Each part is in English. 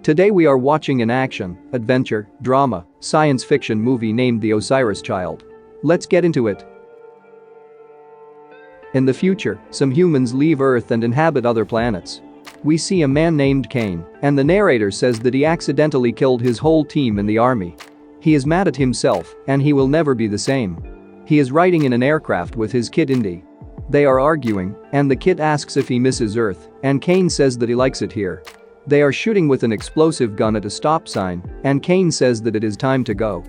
Today we are watching an action, adventure, drama, science fiction movie named The Osiris Child. Let's get into it. In the future, some humans leave Earth and inhabit other planets. We see a man named Kane, and the narrator says that he accidentally killed his whole team in the army. He is mad at himself, and he will never be the same. He is riding in an aircraft with his kid Indi. They are arguing, and the kid asks if he misses Earth, and Kane says that he likes it here. They are shooting with an explosive gun at a stop sign, and Kane says that it is time to go.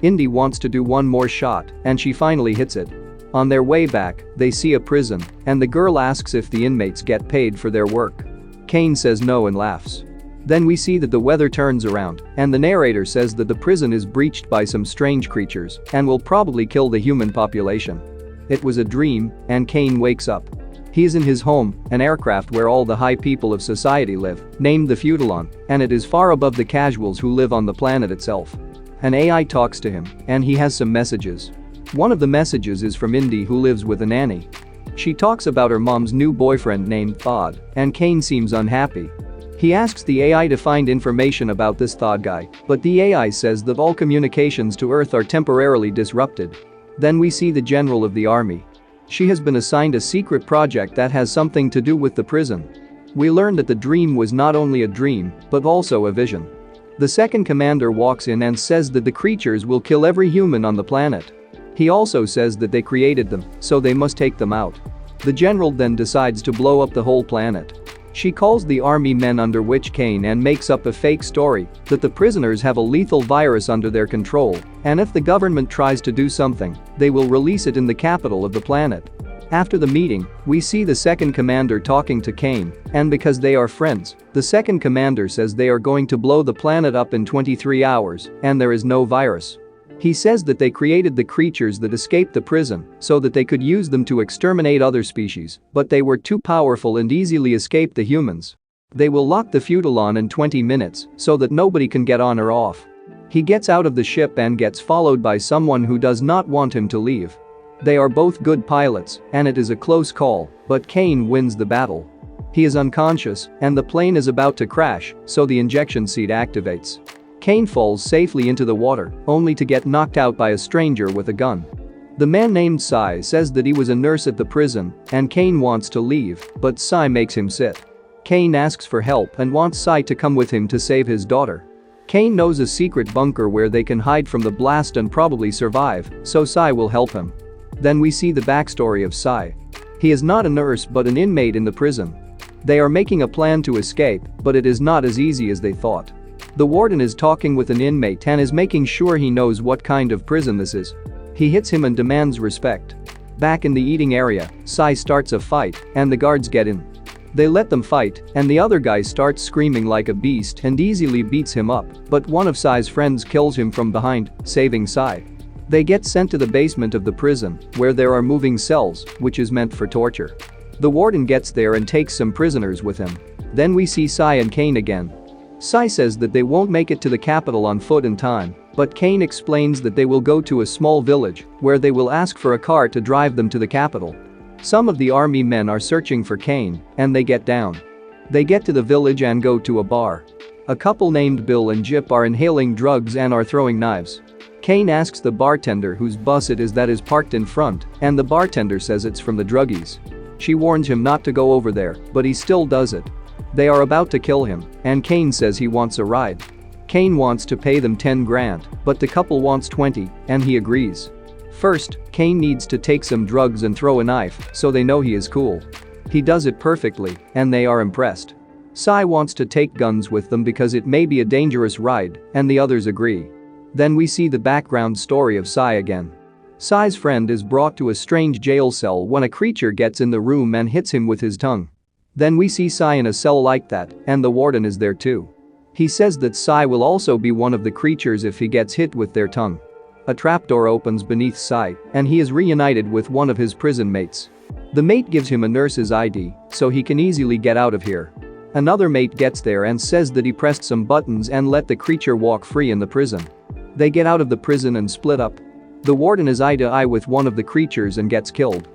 Indi wants to do one more shot, and she finally hits it. On their way back, they see a prison, and the girl asks if the inmates get paid for their work. Kane says no and laughs. Then we see that the weather turns around, and the narrator says that the prison is breached by some strange creatures and will probably kill the human population. It was a dream, and Kane wakes up. He is in his home, an aircraft where all the high people of society live, named the Feudalon, and it is far above the casuals who live on the planet itself. An AI talks to him, and he has some messages. One of the messages is from Indi, who lives with a nanny. She talks about her mom's new boyfriend named Thod, and Kane seems unhappy. He asks the AI to find information about this Thod guy, but the AI says that all communications to Earth are temporarily disrupted. Then we see the general of the army. She has been assigned a secret project that has something to do with the prison. We learn that the dream was not only a dream, but also a vision. The second commander walks in and says that the creatures will kill every human on the planet. He also says that they created them, so they must take them out. The general then decides to blow up the whole planet. She calls the army men under which Kane and makes up a fake story that the prisoners have a lethal virus under their control, and if the government tries to do something, they will release it in the capital of the planet. After the meeting, we see the second commander talking to Kane, and because they are friends, the second commander says they are going to blow the planet up in 23 hours, and there is no virus. He says that they created the creatures that escaped the prison so that they could use them to exterminate other species, but they were too powerful and easily escaped the humans. They will lock the Feudalon in 20 minutes so that nobody can get on or off. He gets out of the ship and gets followed by someone who does not want him to leave. They are both good pilots, and it is a close call, but Kane wins the battle. He is unconscious, and the plane is about to crash, so the injection seat activates. Kane falls safely into the water, only to get knocked out by a stranger with a gun. The man named Sai says that he was a nurse at the prison, and Kane wants to leave, but Sai makes him sit. Kane asks for help and wants Sai to come with him to save his daughter. Kane knows a secret bunker where they can hide from the blast and probably survive, so Sai will help him. Then we see the backstory of Sai. He is not a nurse but an inmate in the prison. They are making a plan to escape, but it is not as easy as they thought. The warden is talking with an inmate and is making sure he knows what kind of prison this is. He hits him and demands respect. Back in the eating area, Sai starts a fight, and the guards get in. They let them fight, and the other guy starts screaming like a beast and easily beats him up, but one of Sai's friends kills him from behind, saving Sai. They get sent to the basement of the prison, where there are moving cells, which is meant for torture. The warden gets there and takes some prisoners with him. Then we see Sai and Kane again. Sai says that they won't make it to the capital on foot in time, but Kane explains that they will go to a small village where they will ask for a car to drive them to the capital. Some of the army men are searching for Kane, and they get down. They get to the village and go to a bar. A couple named Bill and Jip are inhaling drugs and are throwing knives. Kane asks the bartender whose bus it is that is parked in front, and the bartender says it's from the druggies. She warns him not to go over there, but he still does it. They are about to kill him, and Kane says he wants a ride. Kane wants to pay them 10 grand, but the couple wants 20, and he agrees. First, Kane needs to take some drugs and throw a knife so they know he is cool. He does it perfectly, and they are impressed. Sai wants to take guns with them because it may be a dangerous ride, and the others agree. Then we see the background story of Sai again. Sai's friend is brought to a strange jail cell when a creature gets in the room and hits him with his tongue. Then we see Sai in a cell like that, and the warden is there too. He says that Sai will also be one of the creatures if he gets hit with their tongue. A trapdoor opens beneath Sai, and he is reunited with one of his prison mates. The mate gives him a nurse's ID, so he can easily get out of here. Another mate gets there and says that he pressed some buttons and let the creature walk free in the prison. They get out of the prison and split up. The warden is eye to eye with one of the creatures and gets killed.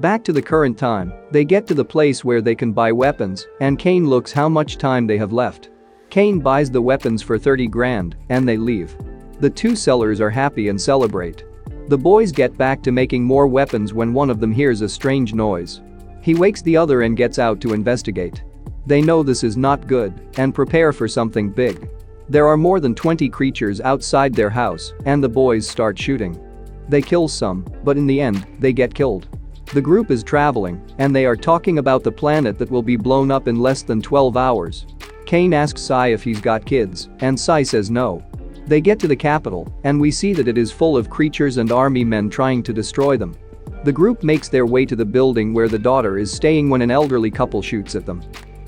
Back to the current time, they get to the place where they can buy weapons, and Kane looks how much time they have left. Kane buys the weapons for 30 grand, and they leave. The two sellers are happy and celebrate. The boys get back to making more weapons when one of them hears a strange noise. He wakes the other and gets out to investigate. They know this is not good and prepare for something big. There are more than 20 creatures outside their house, and the boys start shooting. They kill some, but in the end, they get killed. The group is traveling, and they are talking about the planet that will be blown up in less than 12 hours. Kane asks Sai if he's got kids, and Sai says no. They get to the capital, and we see that it is full of creatures and army men trying to destroy them. The group makes their way to the building where the daughter is staying when an elderly couple shoots at them.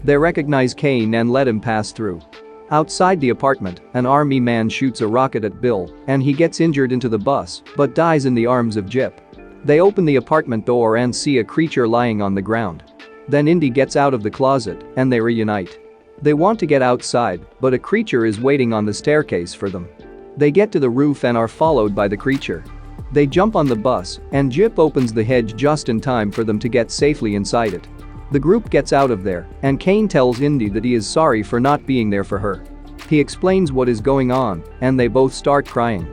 They recognize Kane and let him pass through. Outside the apartment, an army man shoots a rocket at Bill, and he gets injured into the bus, but dies in the arms of Jip. They open the apartment door and see a creature lying on the ground. Then Indi gets out of the closet, and they reunite. They want to get outside, but a creature is waiting on the staircase for them. They get to the roof and are followed by the creature. They jump on the bus, and Jip opens the hedge just in time for them to get safely inside it. The group gets out of there, and Kane tells Indi that he is sorry for not being there for her. He explains what is going on, and they both start crying.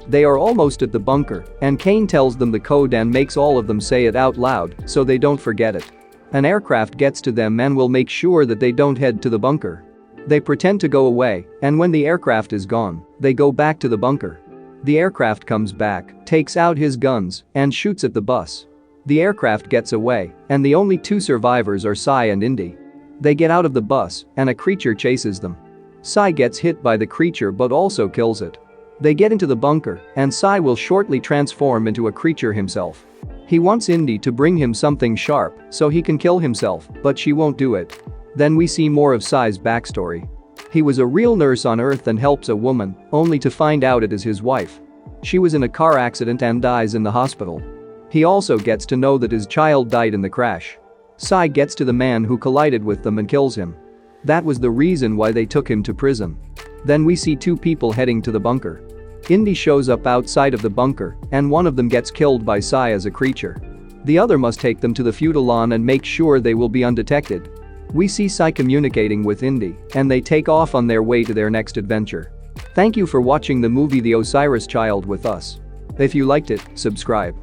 They are almost at the bunker, and Kane tells them the code and makes all of them say it out loud so they don't forget it. An aircraft gets to them and will make sure that they don't head to the bunker. They pretend to go away, and when the aircraft is gone, they go back to the bunker. The aircraft comes back, takes out his guns, and shoots at the bus. The aircraft gets away, and the only two survivors are Sai and Indi. They get out of the bus, and a creature chases them. Sai gets hit by the creature but also kills it. They get into the bunker, and Sai will shortly transform into a creature himself. He wants Indi to bring him something sharp so he can kill himself, but she won't do it. Then we see more of Sai's backstory. He was a real nurse on Earth and helps a woman, only to find out it is his wife. She was in a car accident and dies in the hospital. He also gets to know that his child died in the crash. Sai gets to the man who collided with them and kills him. That was the reason why they took him to prison. Then we see two people heading to the bunker. Indi shows up outside of the bunker, and one of them gets killed by Sai as a creature. The other must take them to the Feudalon and make sure they will be undetected. We see Sai communicating with Indi, and they take off on their way to their next adventure. Thank you for watching the movie The Osiris Child with us. If you liked it, subscribe.